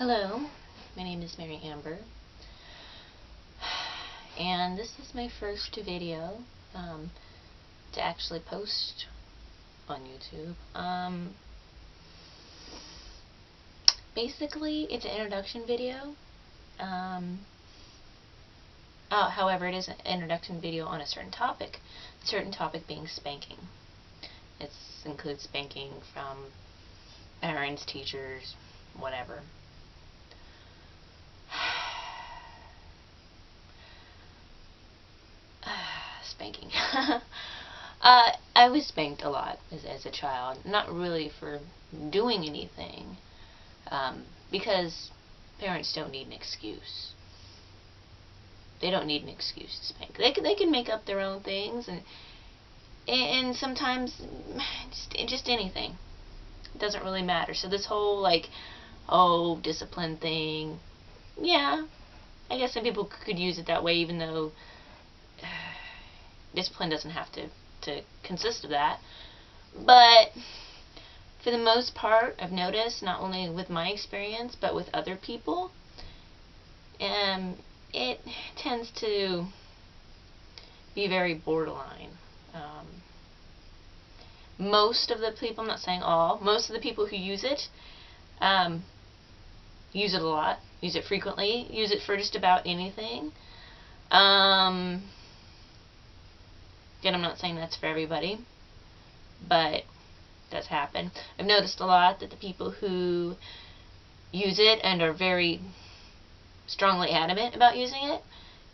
Hello, my name is Mary Amber, and this is my first video to actually post on YouTube. Basically, it's an introduction video. However, it is an introduction video on a certain topic being spanking. It includes spanking from parents, teachers, whatever. Spanking. I was spanked a lot as a child. Not really for doing anything, because parents don't need an excuse. They don't need an excuse to spank. They can make up their own things, and sometimes just anything. It doesn't really matter. So this whole discipline thing, yeah, I guess some people could use it that way, even though discipline doesn't have to consist of that. But for the most part, I've noticed, not only with my experience, but with other people, it tends to be very borderline. Most of the people, I'm not saying all, most of the people who use it a lot, use it frequently, use it for just about anything. Again, I'm not saying that's for everybody, but it does happen. I've noticed a lot that the people who use it and are very strongly adamant about using it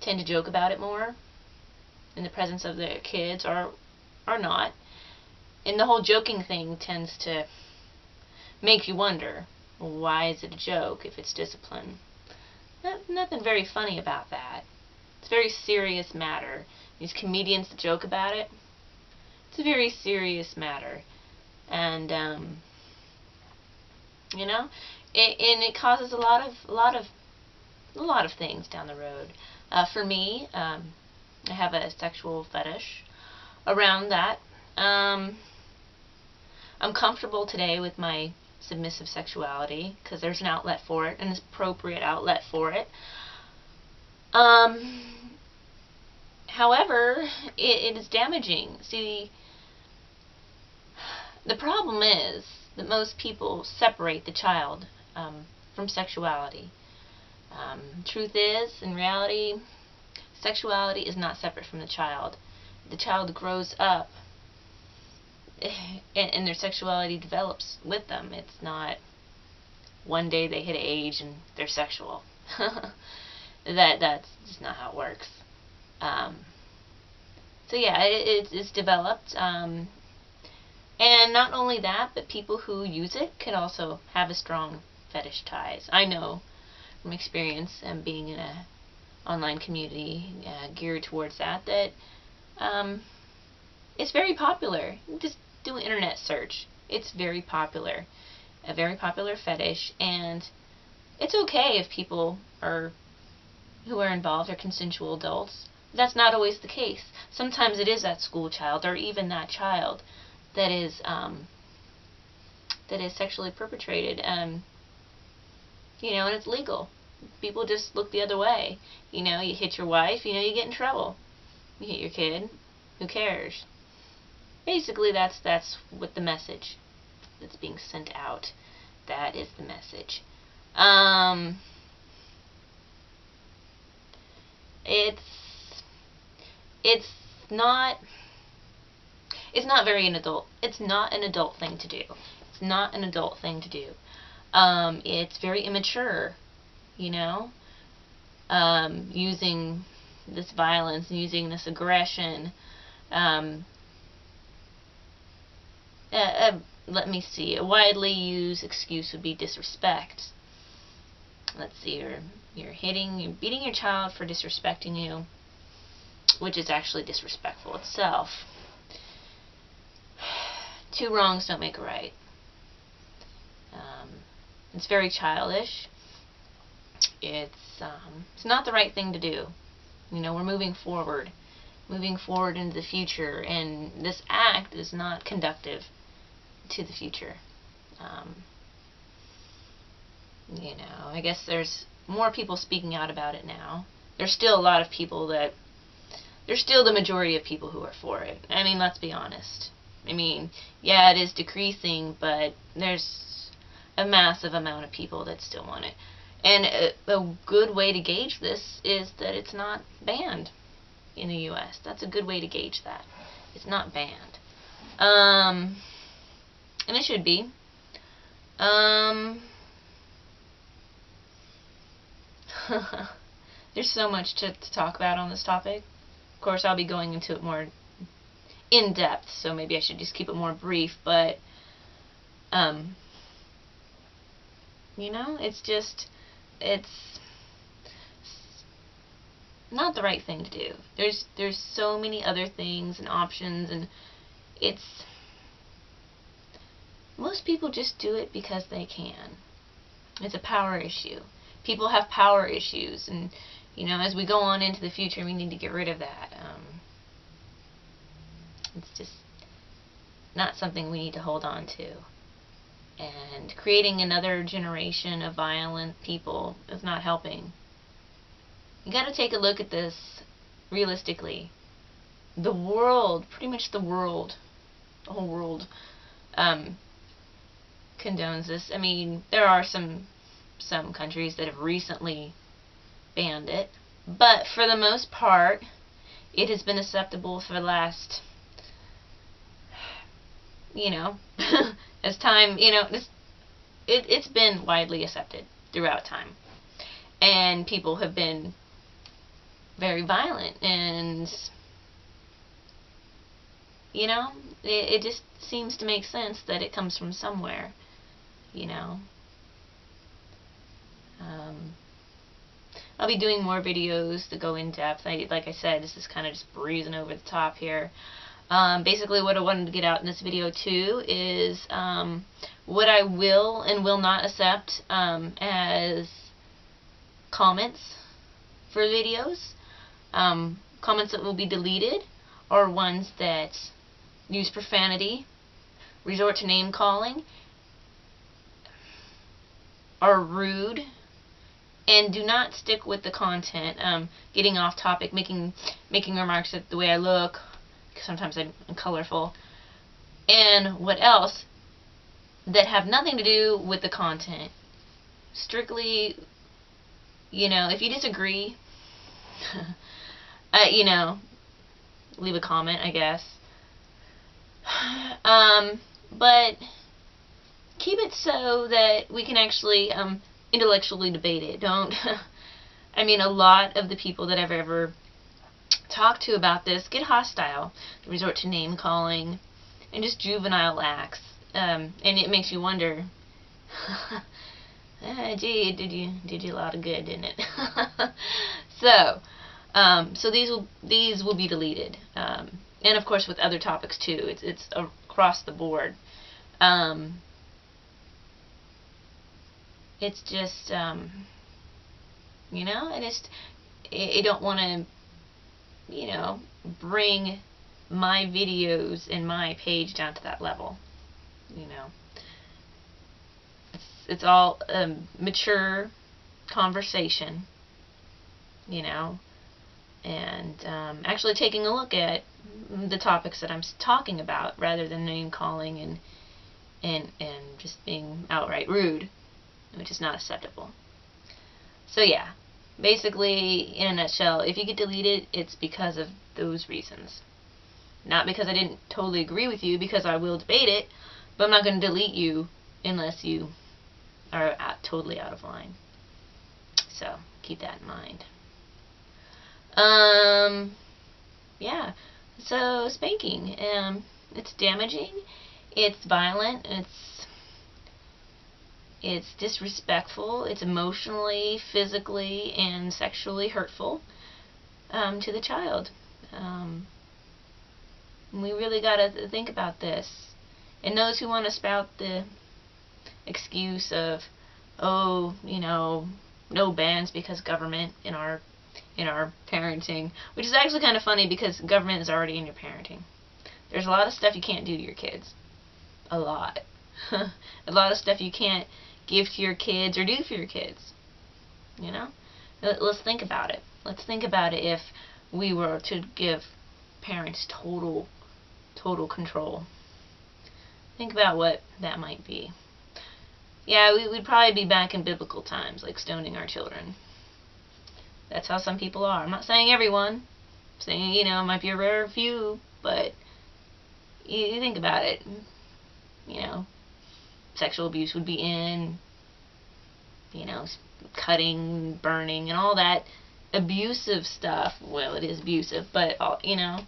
tend to joke about it more in the presence of their kids, or not. And the whole joking thing tends to make you wonder, why is it a joke if it's discipline? Nothing very funny about that. It's a very serious matter. These comedians that joke about it, it's a very serious matter, and it causes a lot of things down the road. For me, I have a sexual fetish around that. I'm comfortable today with my submissive sexuality because there's an outlet for it, an appropriate outlet for it. However, it is damaging. See, the problem is that most people separate the child from sexuality. Truth is, in reality, sexuality is not separate from the child. The child grows up and their sexuality develops with them. It's not one day they hit an age and they're sexual. That's just not how it works. So yeah, it's developed, and not only that, but people who use it can also have a strong fetish ties. I know from experience and being in a online community geared towards that it's very popular. Just do an internet search. It's very popular, a very popular fetish, and it's okay if people who are involved are consensual adults. That's not always the case. Sometimes it is that school child, or even that child, that is sexually perpetrated, and it's legal. People just look the other way. You hit your wife, you get in trouble. You hit your kid, who cares? Basically, that's what the message that's being sent out. That is the message. It's not very adult. It's not an adult thing to do. It's not an adult thing to do. It's very immature, using this violence, using this aggression. Let me see. A widely used excuse would be disrespect. Let's see. You're beating your child for disrespecting you, which is actually disrespectful itself. Two wrongs don't make a right. It's very childish. It's not the right thing to do. We're moving forward into the future, and this act is not conductive to the future. you know, I guess there's more people speaking out about it now. There's still a lot of people that, there's still the majority of people who are for it. I mean, let's be honest. I mean, yeah, it is decreasing, but there's a massive amount of people that still want it. And a good way to gauge this is that it's not banned in the U.S. That's a good way to gauge that. It's not banned. And it should be. There's so much to talk about on this topic. Of course, I'll be going into it more in depth, so maybe I should just keep it more brief, but you know, it's not the right thing to do. There's so many other things and options, and most people just do it because they can. It's a power issue. People have power issues, and you know, as we go on into the future, we need to get rid of that. It's just not something we need to hold on to. And creating another generation of violent people is not helping. You got to take a look at this realistically. The world, pretty much the whole world, condones this. I mean, there are some countries that have recently banned it, but for the most part, it has been acceptable for the last, you know, as time, you know, it's been widely accepted throughout time, and people have been very violent, and you know, it just seems to make sense that it comes from somewhere, you know. I'll be doing more videos that go in depth. Like I said, this is kind of just breezing over the top here. Basically, what I wanted to get out in this video too is what I will and will not accept as comments for videos. Comments that will be deleted are ones that use profanity, resort to name calling, are rude, and do not stick with the content. Getting off topic, making remarks at the way I look, because sometimes I'm colorful, and what else, that have nothing to do with the content. Strictly, you know, if you disagree, you know, leave a comment, I guess. But keep it so that we can actually intellectually debate it. Don't I mean, a lot of the people that I've ever talked to about this get hostile, resort to name calling, and just juvenile acts, and it makes you wonder, gee, did you a lot of good, didn't it? So these will be deleted, and of course with other topics too. It's across the board. It's just, you know, I don't want to, you know, bring my videos and my page down to that level. You know, it's all mature conversation, you know, and actually taking a look at the topics that I'm talking about rather than name calling and just being outright rude, which is not acceptable. So yeah, basically, in a nutshell, if you get deleted, it's because of those reasons. Not because I didn't totally agree with you, because I will debate it, but I'm not going to delete you unless you are totally out of line. So keep that in mind. Yeah, so spanking, it's damaging, it's violent, it's disrespectful, it's emotionally, physically, and sexually hurtful to the child. We really got to think about this. And those who want to spout the excuse of, oh, you know, no bans because government in our parenting, which is actually kind of funny because government is already in your parenting. There's a lot of stuff you can't do to your kids. A lot. A lot of stuff you can't give to your kids or do for your kids. You know? Let's think about it. Let's think about it if we were to give parents total control. Think about what that might be. Yeah, we'd probably be back in biblical times, like stoning our children. That's how some people are. I'm not saying everyone. I'm saying, you know, it might be a rare few, but you think about it. You know, sexual abuse would be in, you know, cutting, burning, and all that abusive stuff. Well, it is abusive, but, you know,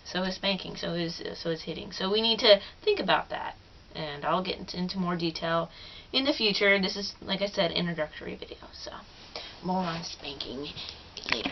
so is spanking, so is hitting. So we need to think about that. And I'll get into more detail in the future. This is, like I said, introductory video. So more on spanking later.